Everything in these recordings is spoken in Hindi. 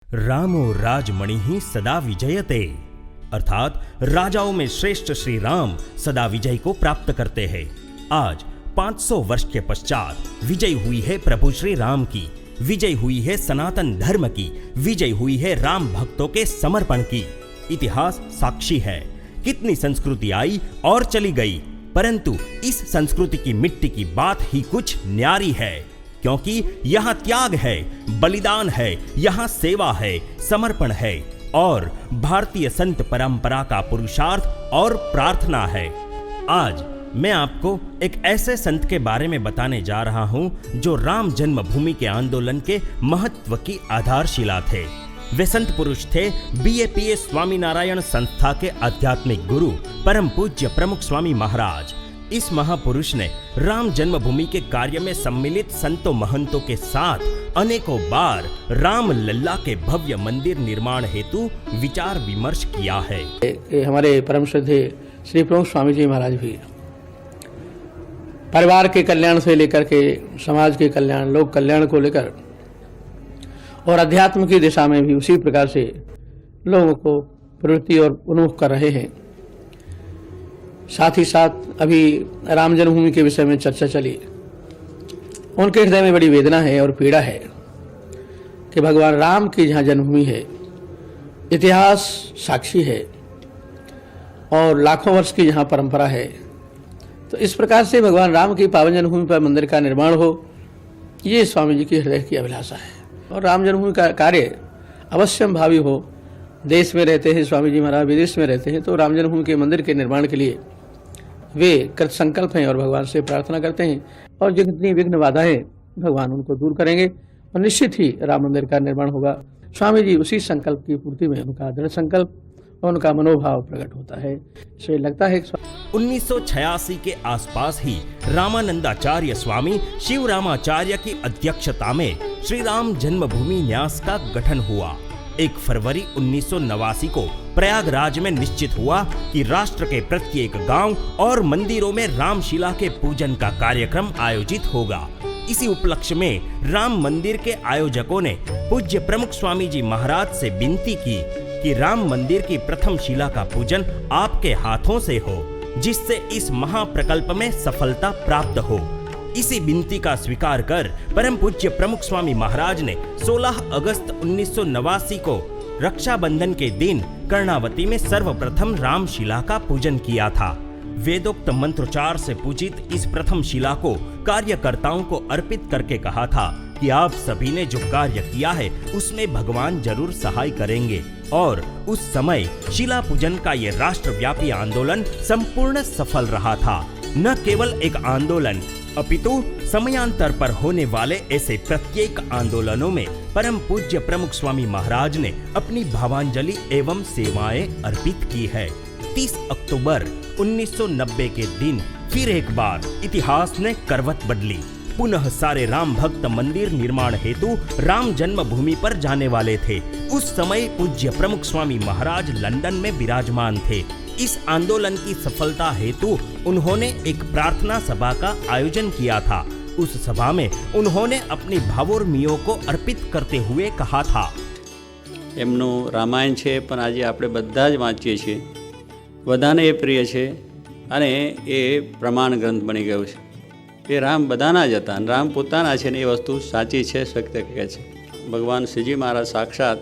रामो राजमणि ही सदा विजयते, अर्थात राजाओं में श्रेष्ठ श्री राम सदा विजय को प्राप्त करते हैं। आज 500 वर्ष के पश्चात विजय हुई है प्रभु श्री राम की, विजय हुई है सनातन धर्म की, विजय हुई है राम भक्तों के समर्पण की। इतिहास साक्षी है, कितनी संस्कृति आई और चली गई, परंतु इस संस्कृति की मिट्टी की बात ही कुछ न्यारी है, क्योंकि यहाँ त्याग है, बलिदान है, यहाँ सेवा है, समर्पण है और भारतीय संत परंपरा का पुरुषार्थ और प्रार्थना है। आज मैं आपको एक ऐसे संत के बारे में बताने जा रहा हूं जो राम जन्मभूमि के आंदोलन के महत्व की आधारशिला थे। वे संत पुरुष थे BAPS स्वामीनारायण संस्था के आध्यात्मिक गुरु परम पूज्य प्रमुख स्वामी महाराज। इस महापुरुष ने राम जन्मभूमि के कार्य में सम्मिलित संतों महंतों के साथ अनेकों बार राम लल्ला के भव्य मंदिर निर्माण हेतु विचार विमर्श किया है। हमारे परम श्रद्धेय श्री प्रमुख स्वामी जी महाराज भी परिवार के कल्याण से लेकर के समाज के कल्याण, लोक कल्याण को लेकर और अध्यात्म की दिशा में भी उसी प्रकार से लोगों को प्रवृत्ति और उन्मुख कर रहे हैं। साथ ही साथ अभी राम जन्मभूमि के विषय में चर्चा चली। उनके हृदय में बड़ी वेदना है और पीड़ा है कि भगवान राम की जहाँ जन्मभूमि है, इतिहास साक्षी है और लाखों वर्ष की जहाँ परंपरा है, तो इस प्रकार से भगवान राम की पावन जन्मभूमि पर मंदिर का निर्माण हो, ये स्वामी जी की हृदय की अभिलाषा है। और राम जन्मभूमि का कार्य अवश्यम भावी हो। देश में रहते हैं स्वामी जी महाराज, विदेश में रहते हैं, तो राम जन्मभूमि के मंदिर के निर्माण के लिए वे कृत संकल्प हैं और भगवान से प्रार्थना करते हैं और जितनी विघ्न बाधाएं भगवान उनको दूर करेंगे और निश्चित ही राम मंदिर का निर्माण होगा। स्वामी जी उसी संकल्प की पूर्ति में उनका दृढ़ संकल्प और उनका मनोभाव प्रकट होता है। इससे लगता है 1986 के आसपास ही रामानंदाचार्य स्वामी शिव रामाचार्य की अध्यक्षता में श्री राम जन्मभूमि न्यास का गठन हुआ। 1 फरवरी 1989 को प्रयागराज में निश्चित हुआ कि राष्ट्र के प्रत्येक गांव और मंदिरों में रामशिला के पूजन का कार्यक्रम आयोजित होगा। इसी उपलक्ष्य में राम मंदिर के आयोजकों ने पूज्य प्रमुख स्वामी जी महाराज से विनती की कि राम मंदिर की प्रथम शिला का पूजन आपके हाथों से हो, जिससे इस महाप्रकल्प में सफलता प्राप्त हो। इसी विनती का स्वीकार कर परम पूज्य प्रमुख स्वामी महाराज ने 16 अगस्त 1989 को रक्षाबंधन के दिन कर्णावती में सर्वप्रथम रामशिला का पूजन किया था। वेदोक्त मंत्रोच्चार से पूजित इस प्रथम शिला को कार्यकर्ताओं को अर्पित करके कहा था कि आप सभी ने जो कार्य किया है उसमें भगवान जरूर सहाय करेंगे। और उस समय शिला पूजन का ये राष्ट्रव्यापी आंदोलन संपूर्ण सफल रहा था। न केवल एक आंदोलन अपितु समयांतर पर होने वाले ऐसे प्रत्येक आंदोलनों में परम पूज्य प्रमुख स्वामी महाराज ने अपनी भावांजलि एवं सेवाएं अर्पित की है। 30 अक्टूबर 1990 के दिन फिर एक बार इतिहास ने करवट बदली। पुनः सारे राम भक्त मंदिर निर्माण हेतु राम जन्मभूमि पर जाने वाले थे। उस समय पूज्य प्रमुख स्वामी महाराज लंदन में विराजमान थे। इस आंदोलन की सफलता हेतु उन्होंने एक प्रार्थना सभा का आयोजन किया था। उस सभा में उन्होंने अपनी भावोर्मियों को अर्पित करते हुए कहा था, એમનું રામાયણ છે પણ આજે આપણે બધા જ વાંચીએ છીએ, બધાને એ પ્રિય છે અને એ પ્રમાણ ગ્રંથ બની ગયો છે। એ રામ બધાના જ હતા અને રામ પોતાના છે ને એ વસ્તુ સાચી છે, સત્ય કહે છે। ભગવાન શ્રીજી મહારાજ સાક્ષાત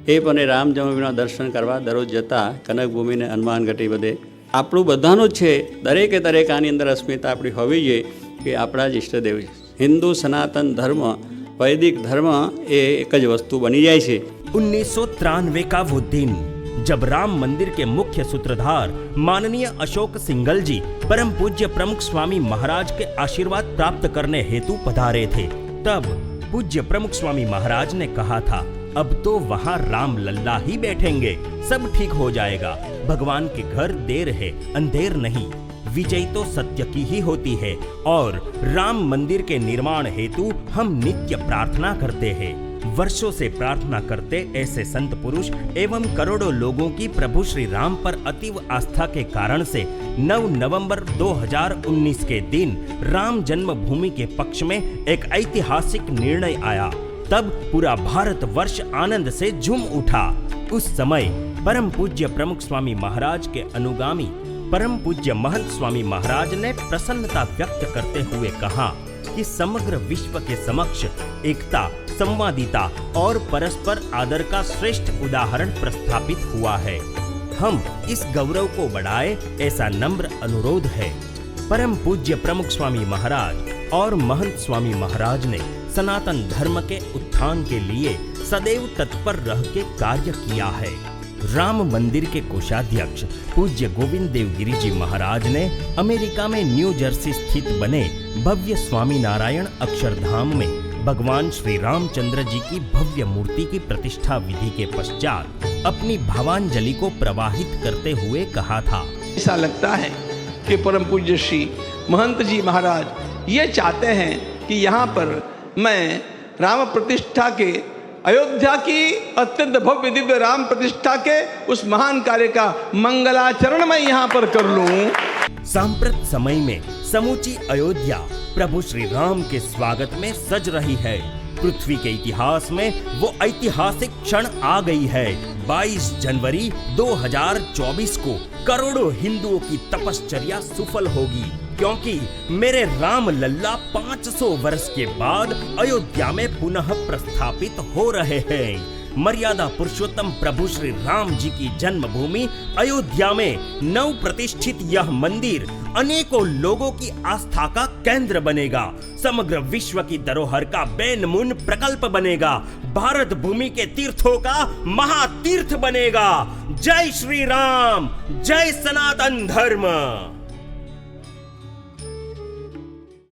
એ પણ રામ જન્મભૂમિના દર્શન કરવા દરરોજ જતા કનકભૂમિ ને હનુમાન ઘટી બધે। આપણું બધાનું જ છે, દરેકે દરેક આની અંદર અસ્મિતા આપણી હોવી જોઈએ કે આપણા જ ઈષ્ટદેવ છે। હિન્દુ સનાતન ધર્મ, વૈદિક ધર્મ એ એક જ વસ્તુ બની જાય છે। 1993 का वो दिन जब राम मंदिर के मुख्य सूत्रधार माननीय अशोक सिंघल जी परम पूज्य प्रमुख स्वामी महाराज के आशीर्वाद प्राप्त करने हेतु पधारे थे, तब पूज्य प्रमुख स्वामी महाराज ने कहा था, अब तो वहाँ राम लल्ला ही बैठेंगे, सब ठीक हो जाएगा। भगवान के घर देर है अंधेर नहीं, विजय तो सत्य की ही होती है और राम मंदिर के निर्माण हेतु हम नित्य प्रार्थना करते हैं। वर्षों से प्रार्थना करते ऐसे संत पुरुष एवं करोड़ों लोगों की प्रभु श्री राम पर अतीव आस्था के कारण से 9 नवंबर 2019 के दिन राम जन्मभूमि के पक्ष में एक ऐतिहासिक निर्णय आया तब पूरा भारतवर्ष आनंद से झूम उठा। उस समय परम पूज्य प्रमुख स्वामी महाराज के अनुगामी परम पूज्य महंत स्वामी महाराज ने प्रसन्नता व्यक्त करते हुए कहा कि समग्र विश्व के समक्ष एकता, संवादिता और परस्पर आदर का श्रेष्ठ उदाहरण प्रस्थापित हुआ है। हम इस गौरव को बढ़ाए, ऐसा नम्र अनुरोध है। परम पूज्य प्रमुख स्वामी महाराज और महंत स्वामी महाराज ने सनातन धर्म के उत्थान के लिए सदैव तत्पर रह के कार्य किया है। राम मंदिर के कोषाध्यक्ष पूज्य गोविंद देव गिरी जी महाराज ने अमेरिका में न्यू जर्सी स्थित बने भव्य स्वामी नारायण अक्षरधाम में भगवान श्री रामचंद्र जी की भव्य मूर्ति की प्रतिष्ठा विधि के पश्चात अपनी भावांजलि को प्रवाहित करते हुए कहा था, ऐसा लगता है कि परम पूज्य श्री महंत जी महाराज ये चाहते हैं कि यहाँ पर मैं राम प्रतिष्ठा के, अयोध्या की अत्यंत भव्य दिव्य राम प्रतिष्ठा के उस महान कार्य का मंगलाचरण मैं यहाँ पर कर लूं। सांप्रत समय में समूची अयोध्या प्रभु श्री राम के स्वागत में सज रही है। पृथ्वी के इतिहास में वो ऐतिहासिक क्षण आ गई है। 22 जनवरी 2024 को करोड़ों हिंदुओं की तपश्चर्या सफल होगी, क्योंकि मेरे राम लल्ला 500 वर्ष के बाद अयोध्या में पुनः प्रस्थापित हो रहे हैं। मर्यादा पुरुषोत्तम प्रभु श्री राम जी की जन्मभूमि अयोध्या में नव प्रतिष्ठित यह मंदिर अनेकों लोगों की आस्था का केंद्र बनेगा। समग्र विश्व की धरोहर का बेनमून प्रकल्प बनेगा। भारत भूमि के तीर्थों का महातीर्थ बनेगा। जय श्री राम, जय सनातन धर्म।